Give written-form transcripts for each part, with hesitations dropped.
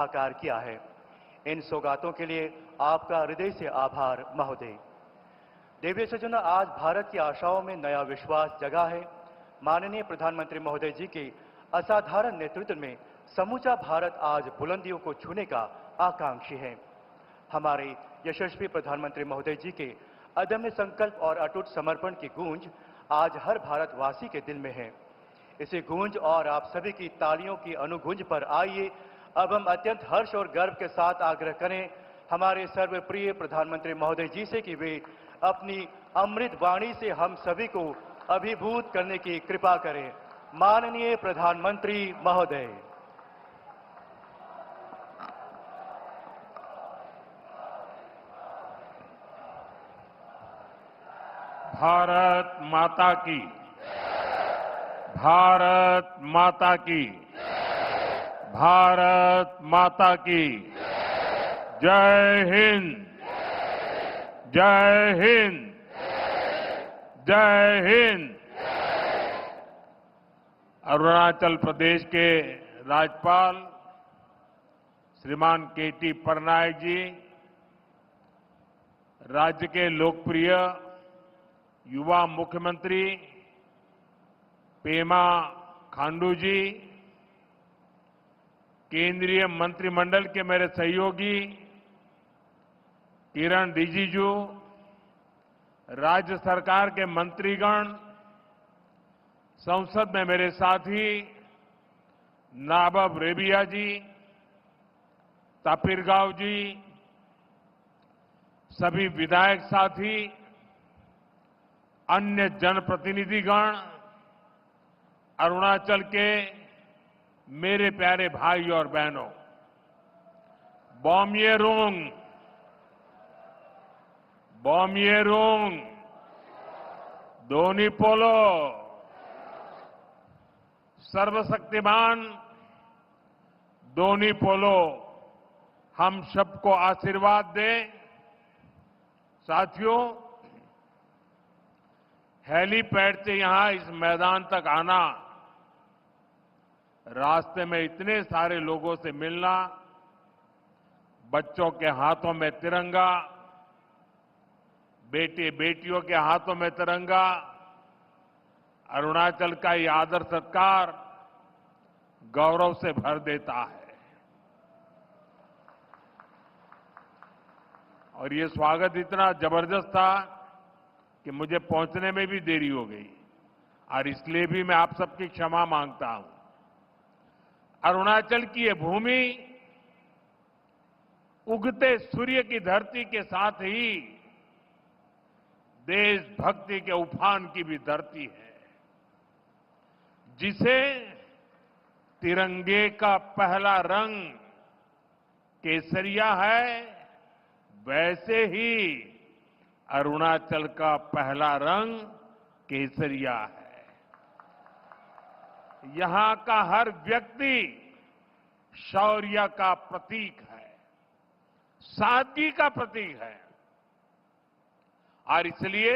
साकार किया है। इन सौगातों के लिए आपका हृदय से आभार महोदय। देवीय सज्जनों, आज भारत की आशाओं में नया विश्वास जगा है। माननीय प्रधानमंत्री महोदय जी के असाधारण नेतृत्व में समूचा भारत आज बुलंदियों को छूने का आकांक्षी है। हमारे यशस्वी प्रधानमंत्री महोदय जी के अदम्य संकल्प और अटूट समर्पण की गूंज आज हर भारतवासी के दिल में है। इसी गूंज और आप सभी की तालियों की अनुगूंज पर आइए अब हम अत्यंत हर्ष और गर्व के साथ आग्रह करें हमारे सर्वप्रिय प्रधानमंत्री महोदय जी से कि वे अपनी अमृत वाणी से हम सभी को अभिभूत करने की कृपा करें। माननीय प्रधानमंत्री महोदय। भारत माता की, भारत माता की, भारत माता की जय हिंद, जय हिंद, जय हिंद। अरुणाचल प्रदेश के राज्यपाल श्रीमान के.टी. पटनायक जी, राज्य के लोकप्रिय युवा मुख्यमंत्री पेमा खांडू जी, केंद्रीय मंत्रिमंडल के मेरे सहयोगी किरण रिजिजू, राज्य सरकार के मंत्रीगण, संसद में मेरे साथी नाबब रेबिया जी, तापिरगांव जी, सभी विधायक साथी, अन्य जनप्रतिनिधिगण, अरुणाचल के मेरे प्यारे भाई और बहनों, बॉम्येरुंग, बॉम्येरुंग, दोनी पोलो, सर्वशक्तिमान दोनी पोलो हम सबको आशीर्वाद दे। साथियों, हेलीपैड से यहां इस मैदान तक आना, रास्ते में इतने सारे लोगों से मिलना, बच्चों के हाथों में तिरंगा, बेटे बेटियों के हाथों में तिरंगा, अरुणाचल का ये आदर सत्कार गौरव से भर देता है। और ये स्वागत इतना जबरदस्त था कि मुझे पहुंचने में भी देरी हो गई और इसलिए भी मैं आप सबकी क्षमा मांगता हूं। अरुणाचल की ये भूमि उगते सूर्य की धरती के साथ ही देशभक्ति के उफान की भी धरती है, जिसे तिरंगे का पहला रंग केसरिया है, वैसे ही अरुणाचल का पहला रंग केसरिया है। यहां का हर व्यक्ति शौर्य का प्रतीक है, सादगी का प्रतीक है और इसलिए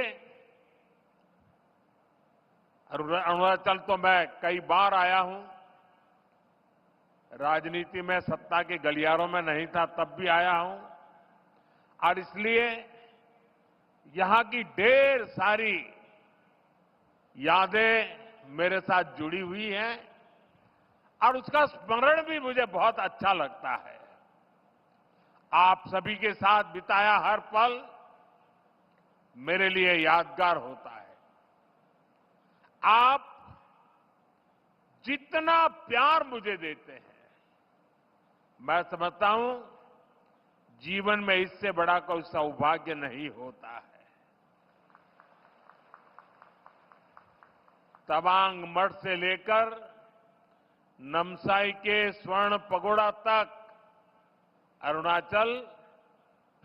अरुणाचल तो मैं कई बार आया हूं, राजनीति में सत्ता के गलियारों में नहीं था तब भी आया हूं और इसलिए यहां की ढेर सारी यादें मेरे साथ जुड़ी हुई हैं और उसका स्मरण भी मुझे बहुत अच्छा लगता है। आप सभी के साथ बिताया हर पल मेरे लिए यादगार होता है। आप जितना प्यार मुझे देते हैं, मैं समझता हूं जीवन में इससे बड़ा कोई सौभाग्य नहीं होता है। तवांग मठ से लेकर नमसाई के स्वर्ण पगोड़ा तक अरुणाचल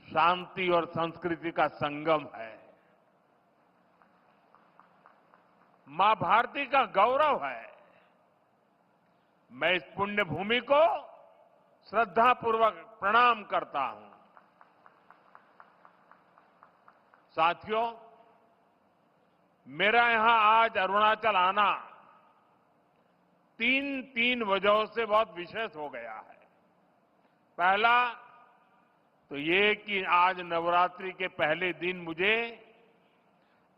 शांति और संस्कृति का संगम है, मां भारती का गौरव है। मैं इस पुण्य भूमि को श्रद्धापूर्वक प्रणाम करता हूं। साथियों, मेरा यहां आज अरुणाचल आना तीन वजहों से बहुत विशेष हो गया है। पहला तो ये कि आज नवरात्रि के पहले दिन मुझे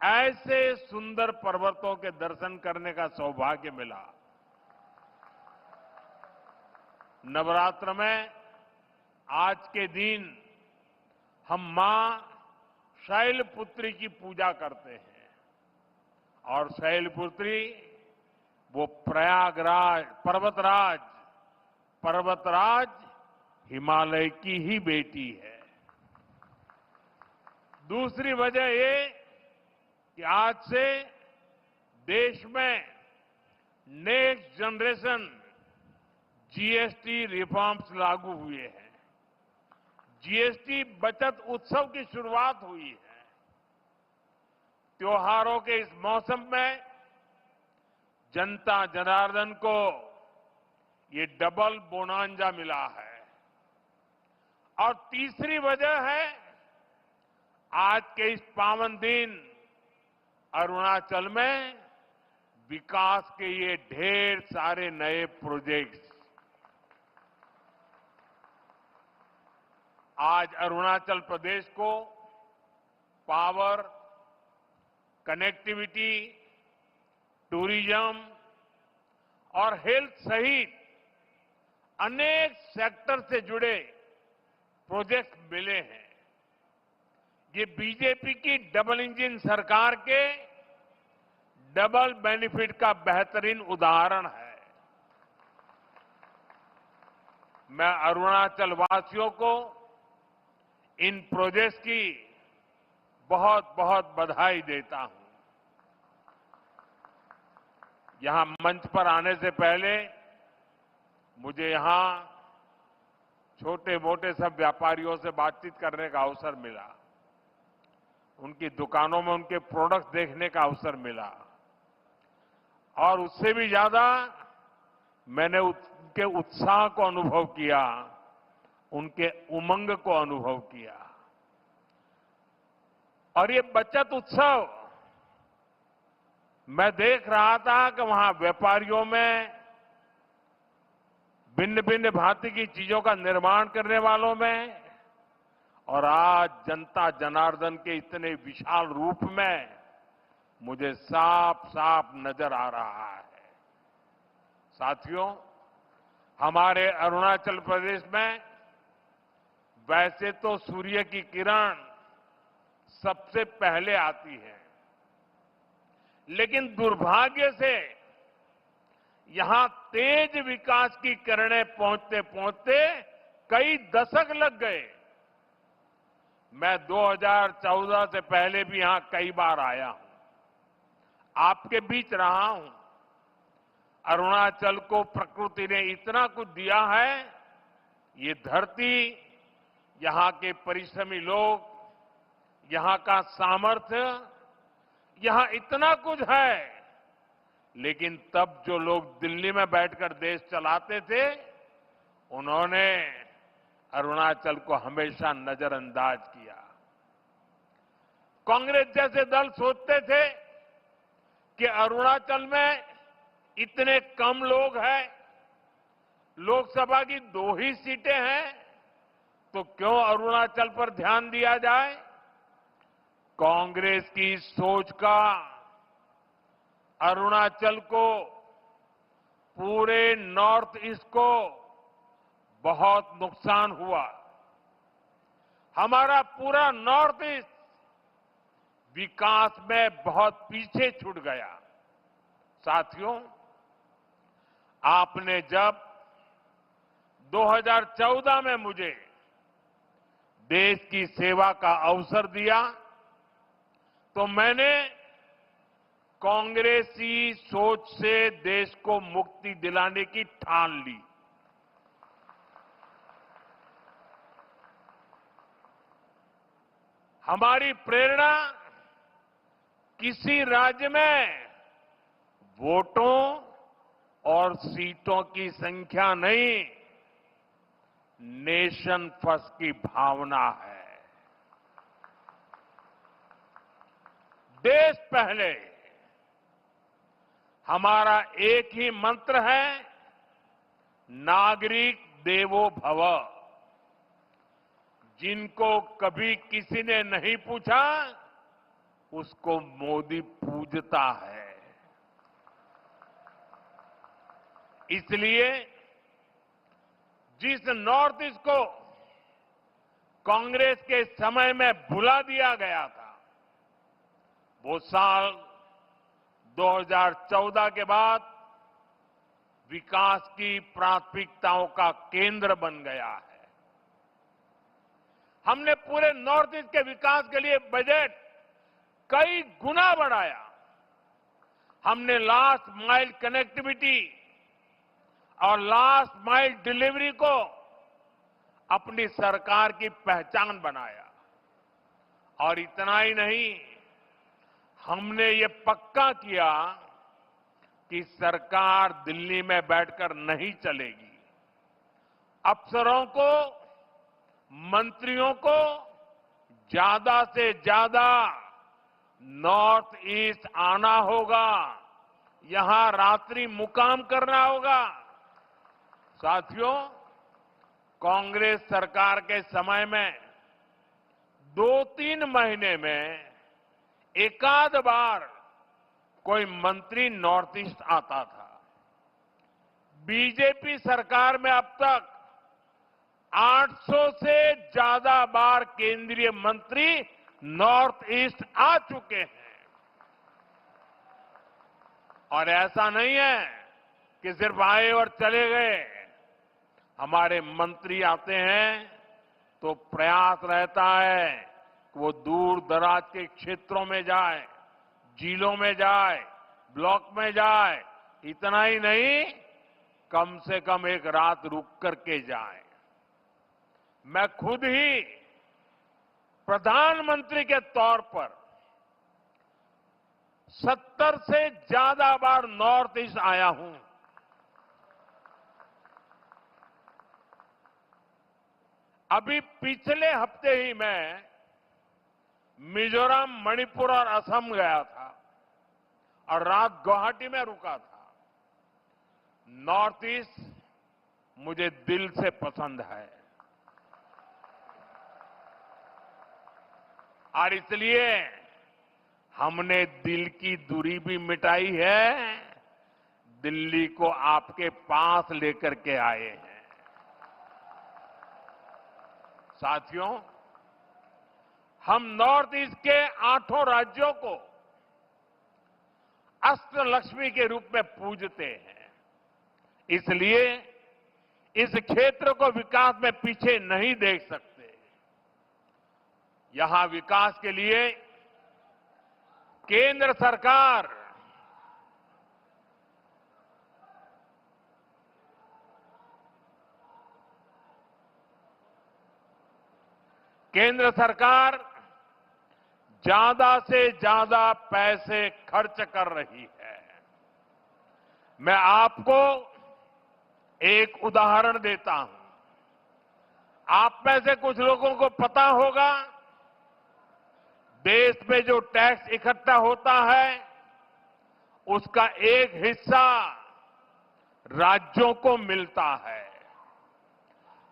ऐसे सुंदर पर्वतों के दर्शन करने का सौभाग्य मिला। नवरात्र में आज के दिन हम मां शैलपुत्री की पूजा करते हैं और शैलपुत्री वो प्रयागराज पर्वतराज हिमालय की ही बेटी है। दूसरी वजह ये कि आज से देश में नेक्स्ट जनरेशन जीएसटी रिफॉर्म्स लागू हुए हैं। जीएसटी बचत उत्सव की शुरुआत हुई है। त्योहारों के इस मौसम में जनता जनार्दन को ये डबल बोनांजा मिला है। और तीसरी वजह है आज के इस पावन दिन अरुणाचल में विकास के ये ढेर सारे नए प्रोजेक्ट्स। आज अरुणाचल प्रदेश को पावर, कनेक्टिविटी, टूरिज्म और हेल्थ सहित अनेक सेक्टर से जुड़े प्रोजेक्ट मिले हैं। ये बीजेपी की डबल इंजन सरकार के डबल बेनिफिट का बेहतरीन उदाहरण है। मैं अरुणाचल वासियों को इन प्रोजेक्ट्स की बहुत बहुत बधाई देता हूं। यहां मंच पर आने से पहले मुझे यहां छोटे मोटे सब व्यापारियों से बातचीत करने का अवसर मिला। उनकी दुकानों में उनके प्रोडक्ट्स देखने का अवसर मिला और उससे भी ज्यादा मैंने उनके उत्साह को अनुभव किया, उनके उमंग को अनुभव किया। और ये बचत उत्सव मैं देख रहा था कि वहां व्यापारियों में, भिन्न भिन्न भांति की चीजों का निर्माण करने वालों में और आज जनता जनार्दन के इतने विशाल रूप में मुझे साफ साफ नजर आ रहा है। साथियों, हमारे अरुणाचल प्रदेश में वैसे तो सूर्य की किरण सबसे पहले आती है, लेकिन दुर्भाग्य से यहां तेज विकास की किरणें पहुंचते पहुंचते कई दशक लग गए। मैं 2014 से पहले भी यहां कई बार आया हूं, आपके बीच रहा हूं। अरुणाचल को प्रकृति ने इतना कुछ दिया है। ये धरती, यहां के परिश्रमी लोग, यहां का सामर्थ्य, यहां इतना कुछ है। लेकिन तब जो लोग दिल्ली में बैठकर देश चलाते थे, उन्होंने अरुणाचल को हमेशा नजरअंदाज किया। कांग्रेस जैसे दल सोचते थे कि अरुणाचल में इतने कम लोग हैं, लोकसभा की 2 ही सीटें हैं, तो क्यों अरुणाचल पर ध्यान दिया जाए। कांग्रेस की सोच का अरुणाचल को, पूरे नॉर्थ ईस्ट को बहुत नुकसान हुआ। हमारा पूरा नॉर्थ ईस्ट विकास में बहुत पीछे छूट गया। साथियों, आपने जब 2014 में मुझे देश की सेवा का अवसर दिया, तो मैंने कांग्रेसी सोच से देश को मुक्ति दिलाने की ठान ली। हमारी प्रेरणा किसी राज्य में वोटों और सीटों की संख्या नहीं, नेशन फर्स्ट की भावना है। देश पहले हमारा एक ही मंत्र है, नागरिक देवो भव। जिनको कभी किसी ने नहीं पूछा, उसको मोदी पूजता है। इसलिए जिस नॉर्थ ईस्ट को कांग्रेस के समय में भुला दिया गया था, वो साल 2014 के बाद विकास की प्राथमिकताओं का केंद्र बन गया है। हमने पूरे नॉर्थ ईस्ट के विकास के लिए बजट कई गुना बढ़ाया। हमने लास्ट माइल कनेक्टिविटी और लास्ट माइल डिलीवरी को अपनी सरकार की पहचान बनाया। और इतना ही नहीं, हमने ये पक्का किया कि सरकार दिल्ली में बैठकर नहीं चलेगी। अफसरों को, मंत्रियों को ज्यादा से ज्यादा नॉर्थ ईस्ट आना होगा, यहां रात्रि मुकाम करना होगा। साथियों, कांग्रेस सरकार के समय में 2-3 महीने में एकाध बार कोई मंत्री नॉर्थ ईस्ट आता था। बीजेपी सरकार में अब तक 800 से ज्यादा बार केंद्रीय मंत्री नॉर्थ ईस्ट आ चुके हैं। और ऐसा नहीं है कि सिर्फ आए और चले गए। हमारे मंत्री आते हैं तो प्रयास रहता है कि वो दूर दराज के क्षेत्रों में जाए, जिलों में जाए, ब्लॉक में जाए। इतना ही नहीं, कम से कम एक रात रुक करके जाए। मैं खुद ही प्रधानमंत्री के तौर पर 70 से ज्यादा बार नॉर्थ ईस्ट आया हूं। अभी पिछले हफ्ते ही मैं मिजोरम, मणिपुर और असम गया था और रात गुवाहाटी में रुका था। नॉर्थ ईस्ट मुझे दिल से पसंद है और इसलिए हमने दिल की दूरी भी मिटाई है, दिल्ली को आपके पास लेकर के आए हैं। साथियों, हम नॉर्थ ईस्ट के 8 राज्यों को अष्टलक्ष्मी के रूप में पूजते हैं। इसलिए इस क्षेत्र को विकास में पीछे नहीं देख सकते। यहां विकास के लिए केंद्र सरकार ज्यादा से ज्यादा पैसे खर्च कर रही है। मैं आपको एक उदाहरण देता हूं। आप में से कुछ लोगों को पता होगा, देश में जो टैक्स इकट्ठा होता है उसका एक हिस्सा राज्यों को मिलता है।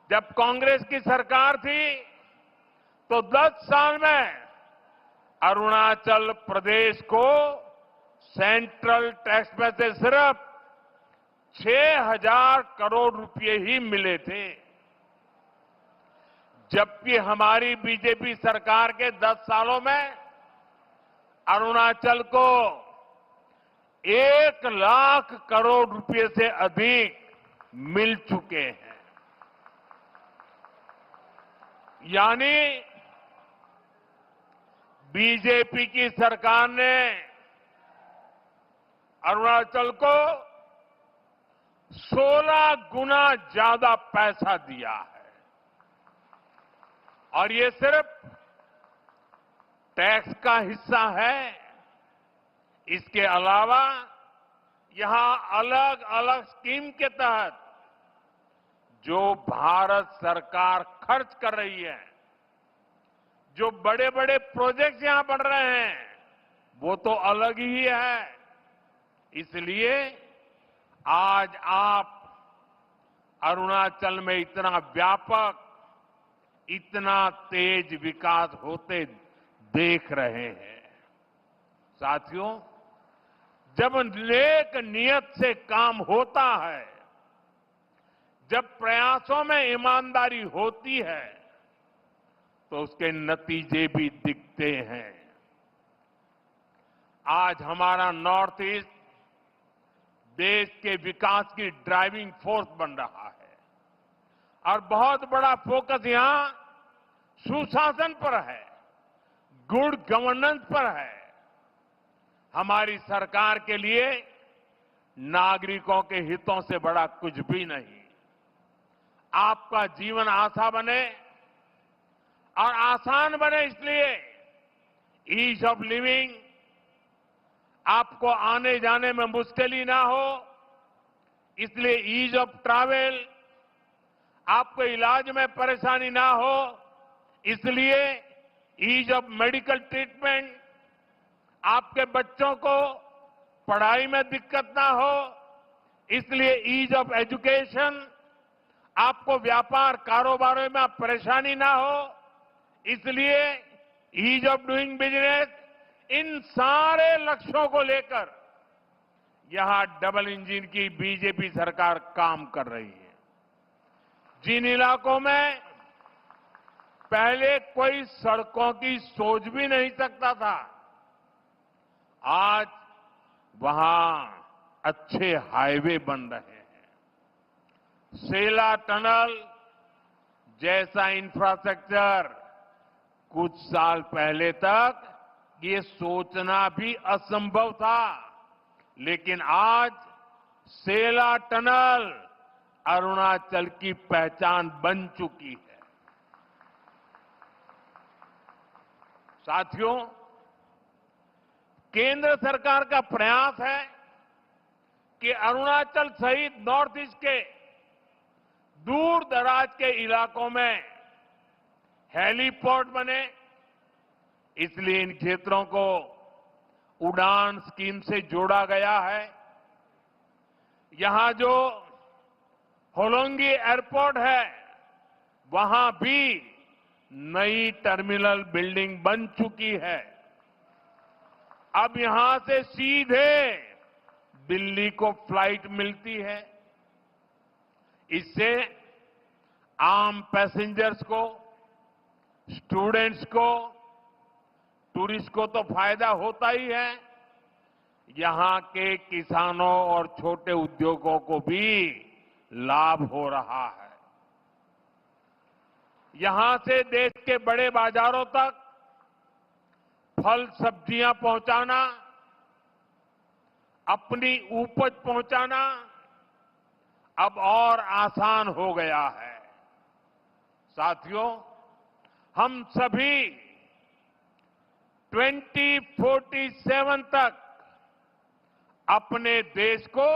जब कांग्रेस की सरकार थी तो 10 साल में अरुणाचल प्रदेश को सेंट्रल टैक्स में से सिर्फ 6,000 करोड़ रुपए ही मिले थे, जबकि हमारी बीजेपी सरकार के 10 सालों में अरुणाचल को 1 लाख करोड़ रुपए से अधिक मिल चुके हैं। यानी बीजेपी की सरकार ने अरुणाचल को 16 गुना ज्यादा पैसा दिया है। और ये सिर्फ टैक्स का हिस्सा है। इसके अलावा यहां अलग अलग स्कीम के तहत जो भारत सरकार खर्च कर रही है, जो बड़े बड़े प्रोजेक्ट यहां बन रहे हैं, वो तो अलग ही है। इसलिए आज आप अरुणाचल में इतना व्यापक, इतना तेज विकास होते देख रहे हैं। साथियों, जब नेक नियत से काम होता है, जब प्रयासों में ईमानदारी होती है, तो उसके नतीजे भी दिखते हैं। आज हमारा नॉर्थ ईस्ट देश के विकास की ड्राइविंग फोर्स बन रहा है और बहुत बड़ा फोकस यहां सुशासन पर है, गुड गवर्नेंस पर है। हमारी सरकार के लिए नागरिकों के हितों से बड़ा कुछ भी नहीं। आपका जीवन आसान बने और आसान बने, इसलिए ईज ऑफ लिविंग, आपको आने जाने में मुश्किल ना हो, इसलिए ईज ऑफ ट्रैवल, आपको इलाज में परेशानी ना हो, इसलिए ईज ऑफ मेडिकल ट्रीटमेंट, आपके बच्चों को पढ़ाई में दिक्कत ना हो, इसलिए ईज ऑफ एजुकेशन, आपको व्यापार कारोबार में परेशानी ना हो, इसलिए ईज ऑफ डूइंग बिजनेस। इन सारे लक्ष्यों को लेकर यहां डबल इंजन की बीजेपी सरकार काम कर रही है। जिन इलाकों में पहले कोई सड़कों की सोच भी नहीं सकता था, आज वहां अच्छे हाईवे बन रहे हैं। सेला टनल जैसा इंफ्रास्ट्रक्चर कुछ साल पहले तक ये सोचना भी असंभव था, लेकिन आज सेला टनल अरुणाचल की पहचान बन चुकी है। साथियों, केंद्र सरकार का प्रयास है कि अरुणाचल सहित नॉर्थ ईस्ट के दूर दराज के इलाकों में हेलीपोर्ट बने, इसलिए इन क्षेत्रों को उड़ान स्कीम से जोड़ा गया है। यहां जो होलोंगी एयरपोर्ट है, वहां भी नई टर्मिनल बिल्डिंग बन चुकी है। अब यहां से सीधे दिल्ली को फ्लाइट मिलती है। इससे आम पैसेंजर्स को, स्टूडेंट्स को, टूरिस्ट को तो फायदा होता ही है, यहां के किसानों और छोटे उद्योगों को भी लाभ हो रहा है। यहां से देश के बड़े बाजारों तक फल सब्जियां पहुंचाना, अपनी उपज पहुंचाना अब और आसान हो गया है। साथियों, हम सभी 2047 तक अपने देश को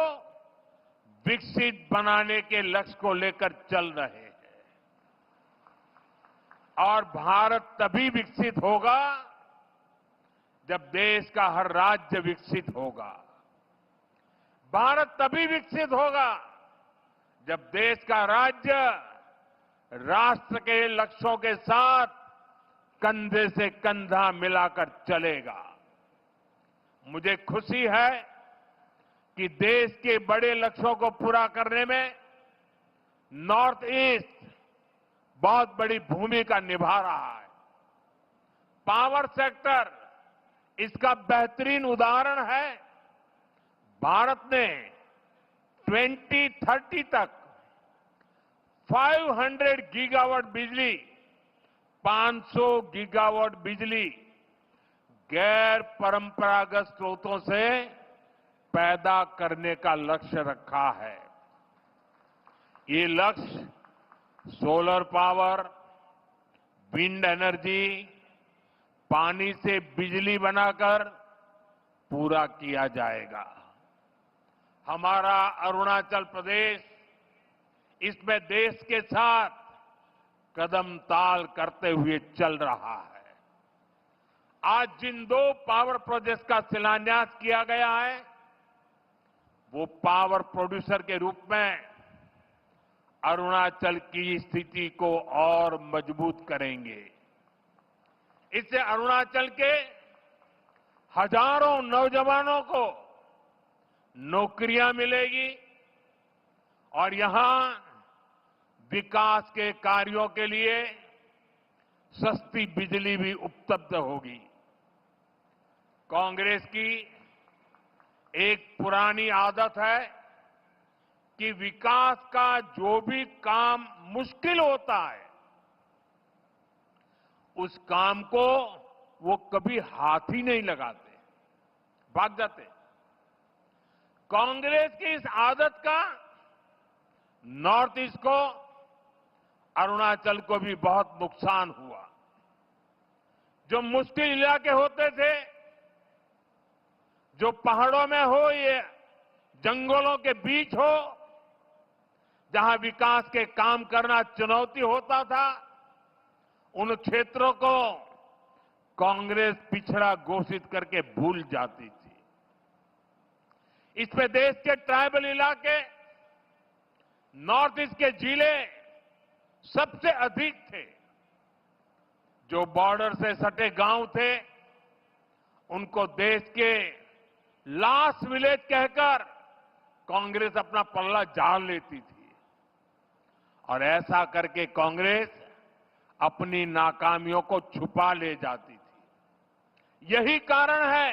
विकसित बनाने के लक्ष्य को लेकर चल रहे हैं और भारत तभी विकसित होगा जब देश का हर राज्य विकसित होगा। भारत तभी विकसित होगा जब देश का राज्य राष्ट्र के लक्ष्यों के साथ कंधे से कंधा मिलाकर चलेगा। मुझे खुशी है कि देश के बड़े लक्ष्यों को पूरा करने में नॉर्थ ईस्ट बहुत बड़ी भूमिका निभा रहा है। पावर सेक्टर इसका बेहतरीन उदाहरण है। भारत ने 2030 तक 500 गीगावाट बिजली, 500 गीगावाट बिजली गैर परंपरागत स्रोतों से पैदा करने का लक्ष्य रखा है। ये लक्ष्य सोलर पावर, विंड एनर्जी, पानी से बिजली बनाकर पूरा किया जाएगा। हमारा अरुणाचल प्रदेश इसमें देश के साथ कदम ताल करते हुए चल रहा है। आज जिन 2 पावर प्रोजेक्ट्स का शिलान्यास किया गया है, वो पावर प्रोड्यूसर के रूप में अरुणाचल की स्थिति को और मजबूत करेंगे। इससे अरुणाचल के हजारों नौजवानों को नौकरियां मिलेगी और यहां विकास के कार्यों के लिए सस्ती बिजली भी उपलब्ध होगी। कांग्रेस की एक पुरानी आदत है कि विकास का जो भी काम मुश्किल होता है उस काम को वो कभी हाथ ही नहीं लगाते, भाग जाते। कांग्रेस की इस आदत का नॉर्थ ईस्ट को, अरुणाचल को भी बहुत नुकसान हुआ। जो मुश्किल इलाके होते थे, जो पहाड़ों में हो, ये जंगलों के बीच हो, जहां विकास के काम करना चुनौती होता था, उन क्षेत्रों को कांग्रेस पिछड़ा घोषित करके भूल जाती थी। इसमें देश के ट्राइबल इलाके, नॉर्थ ईस्ट के जिले सबसे अधिक थे। जो बॉर्डर से सटे गांव थे, उनको देश के लास्ट विलेज कहकर कांग्रेस अपना पल्ला झाड़ लेती थी और ऐसा करके कांग्रेस अपनी नाकामियों को छुपा ले जाती थी। यही कारण है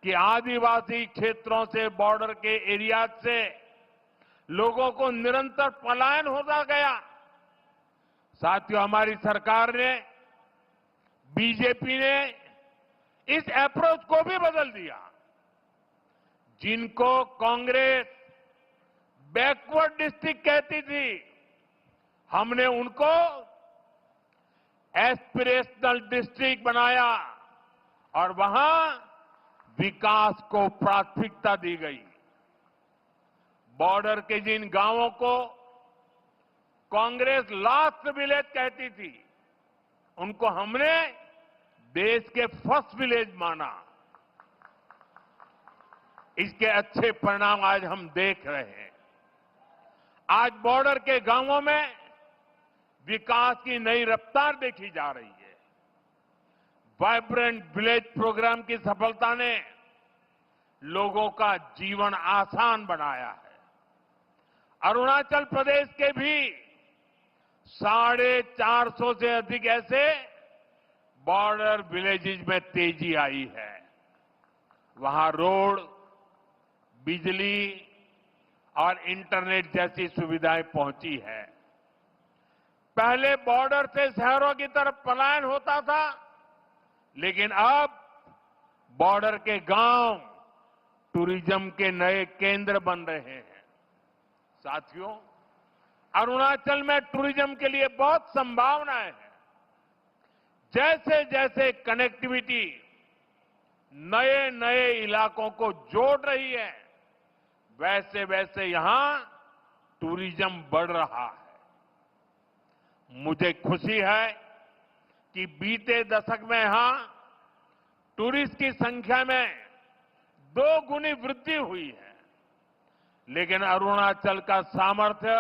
कि आदिवासी क्षेत्रों से, बॉर्डर के एरिया से लोगों को निरंतर पलायन होता गया। साथियों, हमारी सरकार ने, बीजेपी ने इस अप्रोच को भी बदल दिया। जिनको कांग्रेस बैकवर्ड डिस्ट्रिक्ट कहती थी, हमने उनको एस्पिरेशनल डिस्ट्रिक्ट बनाया और वहां विकास को प्राथमिकता दी गई। बॉर्डर के जिन गांवों को कांग्रेस लास्ट विलेज कहती थी, उनको हमने देश के फर्स्ट विलेज माना। इसके अच्छे परिणाम आज हम देख रहे हैं। आज बॉर्डर के गांवों में विकास की नई रफ्तार देखी जा रही है। वाइब्रेंट विलेज प्रोग्राम की सफलता ने लोगों का जीवन आसान बनाया है। अरुणाचल प्रदेश के भी 450 से अधिक ऐसे बॉर्डर विलेजेस में तेजी आई है। वहां रोड, बिजली और इंटरनेट जैसी सुविधाएं पहुंची है। पहले बॉर्डर से शहरों की तरफ पलायन होता था, लेकिन अब बॉर्डर के गांव टूरिज्म के नए केंद्र बन रहे हैं। साथियों, अरुणाचल में टूरिज्म के लिए बहुत संभावनाएं हैं। जैसे जैसे कनेक्टिविटी नए नए इलाकों को जोड़ रही है, वैसे वैसे यहां टूरिज्म बढ़ रहा है। मुझे खुशी है कि बीते दशक में यहां टूरिस्ट की संख्या में 2 गुनी वृद्धि हुई है। लेकिन अरुणाचल का सामर्थ्य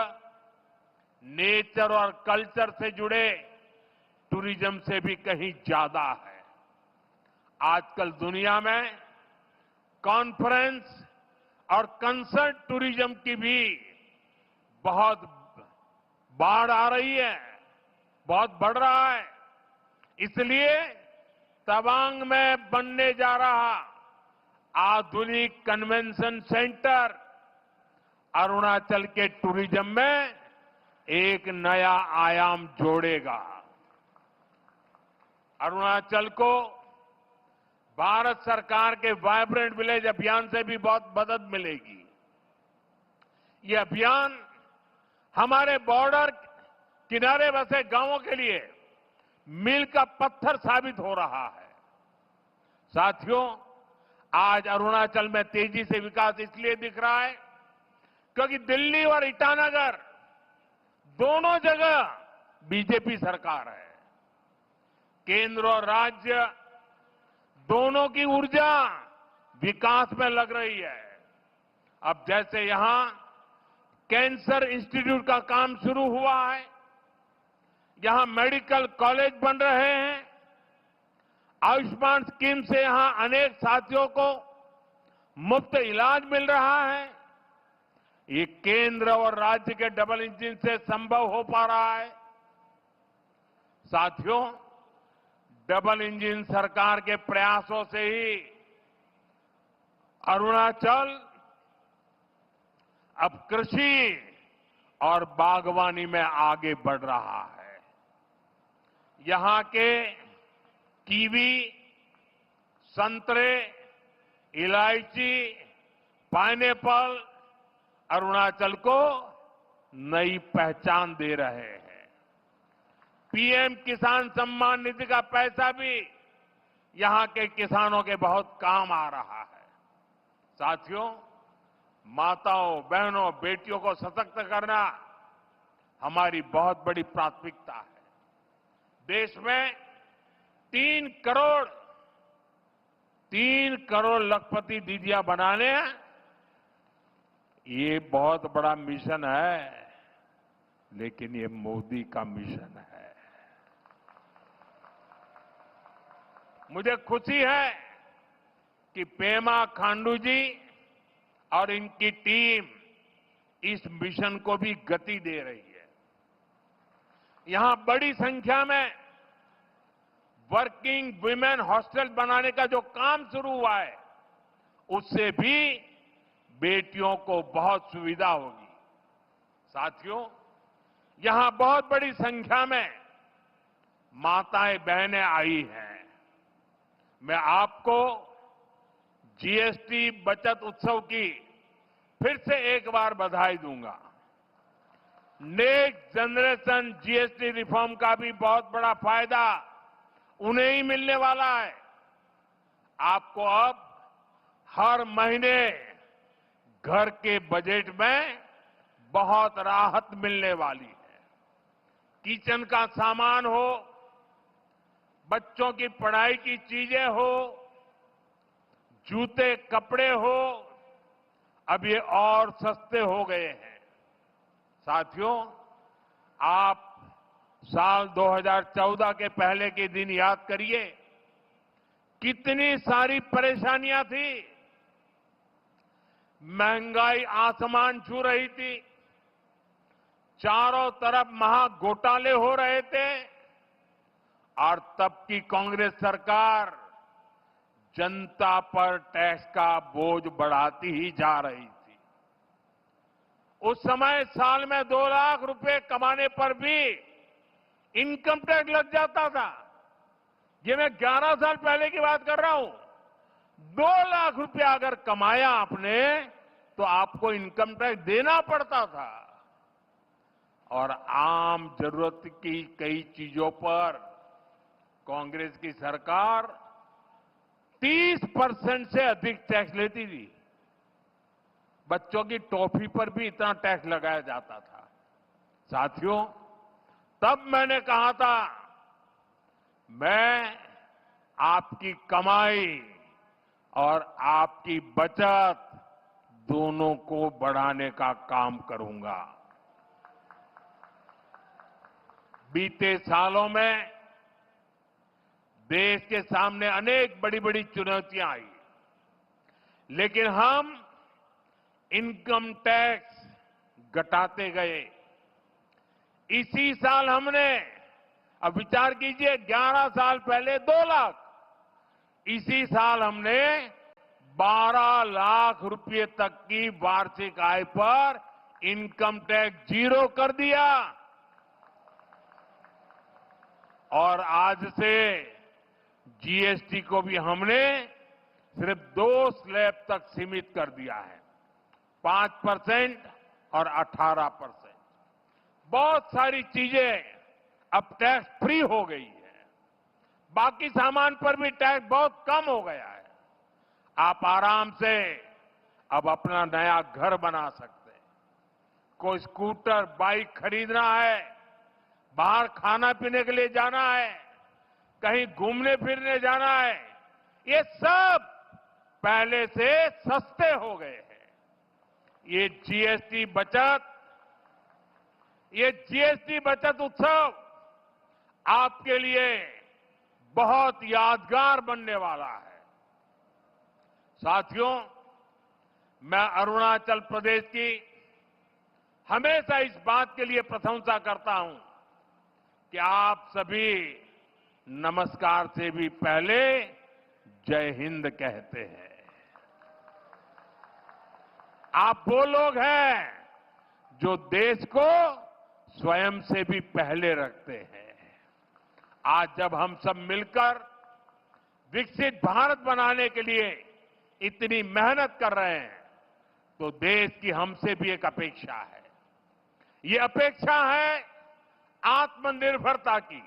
नेचर और कल्चर से जुड़े टूरिज्म से भी कहीं ज्यादा है। आजकल दुनिया में कॉन्फ्रेंस और कंसर्ट टूरिज्म की भी बहुत बाढ़ आ रही है, बहुत बढ़ रहा है। इसलिए तवांग में बनने जा रहा आधुनिक कन्वेंशन सेंटर अरुणाचल के टूरिज्म में एक नया आयाम जोड़ेगा। अरुणाचल को भारत सरकार के वाइब्रेंट विलेज अभियान से भी बहुत मदद मिलेगी। ये अभियान हमारे बॉर्डर किनारे बसे गांवों के लिए मील का पत्थर साबित हो रहा है। साथियों, आज अरुणाचल में तेजी से विकास इसलिए दिख रहा है क्योंकि दिल्ली और ईटानगर दोनों जगह बीजेपी सरकार है। केंद्र और राज्य दोनों की ऊर्जा विकास में लग रही है। अब जैसे यहां कैंसर इंस्टीट्यूट का काम शुरू हुआ है, यहां मेडिकल कॉलेज बन रहे हैं, आयुष्मान स्कीम से यहां अनेक साथियों को मुफ्त इलाज मिल रहा है। ये केंद्र और राज्य के डबल इंजन से संभव हो पा रहा है। साथियों, डबल इंजन सरकार के प्रयासों से ही अरुणाचल अब कृषि और बागवानी में आगे बढ़ रहा है। यहां के कीवी, संतरे, इलायची, पाइनएप्पल अरुणाचल को नई पहचान दे रहे हैं। पीएम किसान सम्मान निधि का पैसा भी यहां के किसानों के बहुत काम आ रहा है। साथियों, माताओं, बहनों, बेटियों को सशक्त करना हमारी बहुत बड़ी प्राथमिकता है। देश में 3 करोड़ लखपति दीदियां बनाने, ये बहुत बड़ा मिशन है, लेकिन ये मोदी का मिशन है। मुझे खुशी है कि पेमा खांडू जी और इनकी टीम इस मिशन को भी गति दे रही है। यहां बड़ी संख्या में वर्किंग वुमेन हॉस्टल बनाने का जो काम शुरू हुआ है, उससे भी बेटियों को बहुत सुविधा होगी। साथियों, यहां बहुत बड़ी संख्या में माताएं बहनें आई हैं। मैं आपको जीएसटी बचत उत्सव की फिर से एक बार बधाई दूंगा। नेक्स्ट जनरेशन जीएसटी रिफॉर्म का भी बहुत बड़ा फायदा उन्हें ही मिलने वाला है। आपको अब हर महीने घर के बजट में बहुत राहत मिलने वाली है। किचन का सामान हो, बच्चों की पढ़ाई की चीजें हो, जूते कपड़े हो, अब ये और सस्ते हो गए हैं। साथियों, आप साल 2014 के पहले के दिन याद करिए, कितनी सारी परेशानियां थी। महंगाई आसमान छू रही थी, चारों तरफ महाघोटाले हो रहे थे, और तब की कांग्रेस सरकार जनता पर टैक्स का बोझ बढ़ाती ही जा रही थी। उस समय साल में 2 लाख रुपए कमाने पर भी इनकम टैक्स लग जाता था। ये मैं 11 साल पहले की बात कर रहा हूं। 2 लाख रुपया अगर कमाया आपने तो आपको इनकम टैक्स देना पड़ता था। और आम जरूरत की कई चीजों पर कांग्रेस की सरकार 30% से अधिक टैक्स लेती थी। बच्चों की टॉफी पर भी इतना टैक्स लगाया जाता था। साथियों, तब मैंने कहा था, मैं आपकी कमाई और आपकी बचत दोनों को बढ़ाने का काम करूंगा। बीते सालों में देश के सामने अनेक बड़ी बड़ी चुनौतियां आई, लेकिन हम इनकम टैक्स घटाते गए। इसी साल हमने, अब विचार कीजिए, 11 साल पहले 2 लाख, इसी साल हमने 12 लाख रुपए तक की वार्षिक आय पर इनकम टैक्स 0 कर दिया। और आज से जीएसटी को भी हमने सिर्फ 2 स्लैब तक सीमित कर दिया है, 5% और 18%। बहुत सारी चीजें अब टैक्स फ्री हो गई है। बाकी सामान पर भी टैक्स बहुत कम हो गया है। आप आराम से अब अपना नया घर बना सकते हैं। कोई स्कूटर, बाइक खरीदना है, बाहर खाना पीने के लिए जाना है, कहीं घूमने फिरने जाना है, ये सब पहले से सस्ते हो गए हैं। ये जीएसटी बचत ये जीएसटी बचत उत्सव आपके लिए बहुत यादगार बनने वाला है। साथियों, मैं अरुणाचल प्रदेश की हमेशा इस बात के लिए प्रशंसा करता हूं कि आप सभी नमस्कार से भी पहले जय हिंद कहते हैं। आप वो लोग हैं जो देश को स्वयं से भी पहले रखते हैं। आज जब हम सब मिलकर विकसित भारत बनाने के लिए इतनी मेहनत कर रहे हैं, तो देश की हमसे भी एक अपेक्षा है। ये अपेक्षा है आत्मनिर्भरता की।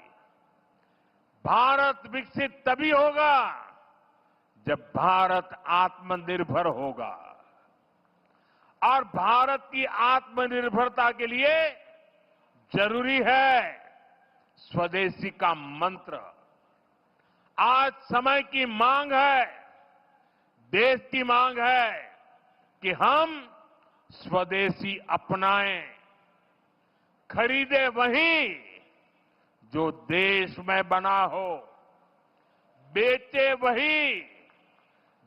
भारत विकसित तभी होगा जब भारत आत्मनिर्भर होगा, और भारत की आत्मनिर्भरता के लिए जरूरी है स्वदेशी का मंत्र। आज समय की मांग है, देश की मांग है कि हम स्वदेशी अपनाएं, खरीदे वही जो देश में बना हो, बेचे वही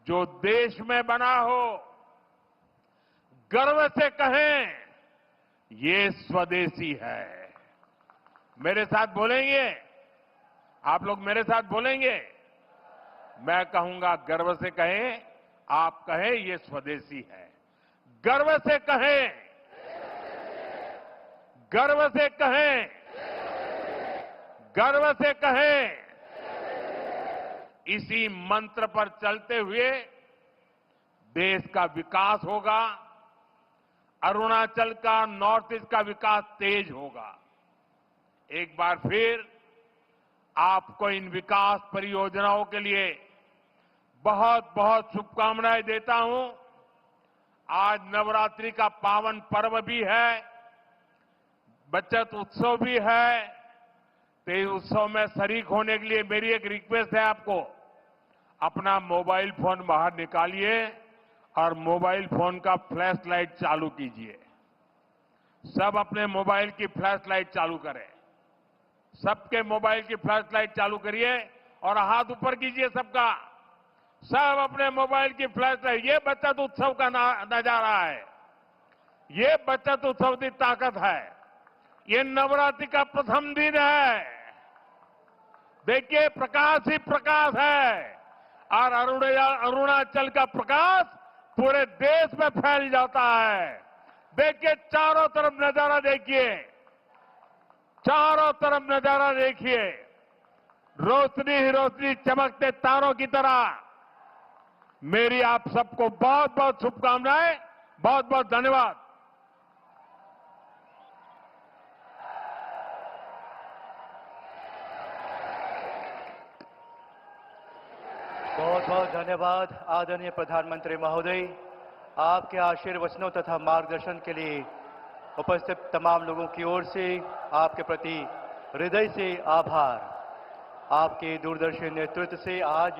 जो देश में बना हो, गर्व से कहें ये स्वदेशी है। मेरे साथ बोलेंगे? आप लोग मेरे साथ बोलेंगे? मैं कहूंगा गर्व से कहें, आप कहें ये स्वदेशी है। गर्व से कहें, गर्व से कहें, गर्व से कहें। इसी मंत्र पर चलते हुए देश का विकास होगा, अरुणाचल का, नॉर्थ ईस्ट का विकास तेज होगा। एक बार फिर आपको इन विकास परियोजनाओं के लिए बहुत बहुत शुभकामनाएं देता हूं। आज नवरात्रि का पावन पर्व भी है, बचत उत्सव भी है। तो इस उत्सव में शरीक होने के लिए मेरी एक रिक्वेस्ट है आपको, अपना मोबाइल फोन बाहर निकालिए और मोबाइल फोन का फ्लैश लाइट चालू कीजिए। सब अपने मोबाइल की फ्लैश लाइट चालू करें। सबके मोबाइल की फ्लैश लाइट चालू करिए और हाथ ऊपर कीजिए सबका। सब अपने मोबाइल की फ्लैश लाइट। ये बचत उत्सव का नजारा है, ये बचत उत्सव की ताकत है। ये नवरात्रि का प्रथम दिन है। देखिए, प्रकाश ही प्रकाश है, और अरुणाचल का प्रकाश पूरे देश में फैल जाता है। देखिए, चारों तरफ नजारा देखिए, चारों तरफ नजारा देखिए, रोशनी ही रोशनी, चमकते तारों की तरह। मेरी आप सबको बहुत बहुत शुभकामनाएं, बहुत बहुत धन्यवाद। बहुत बहुत धन्यवाद आदरणीय प्रधानमंत्री महोदय। आपके आशीर्वचनों तथा मार्गदर्शन के लिए उपस्थित तमाम लोगों की ओर से आपके प्रति हृदय से आभार। आपके दूरदर्शी नेतृत्व से आज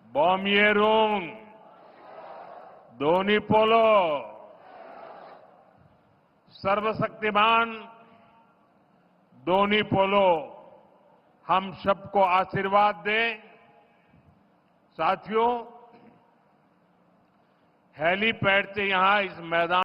बॉम्येरुंग दोनी पोलो सर्वशक्तिमान दोनी पोलो हम सबको आशीर्वाद दें। साथियों, हेलीपैड से यहां इस मैदान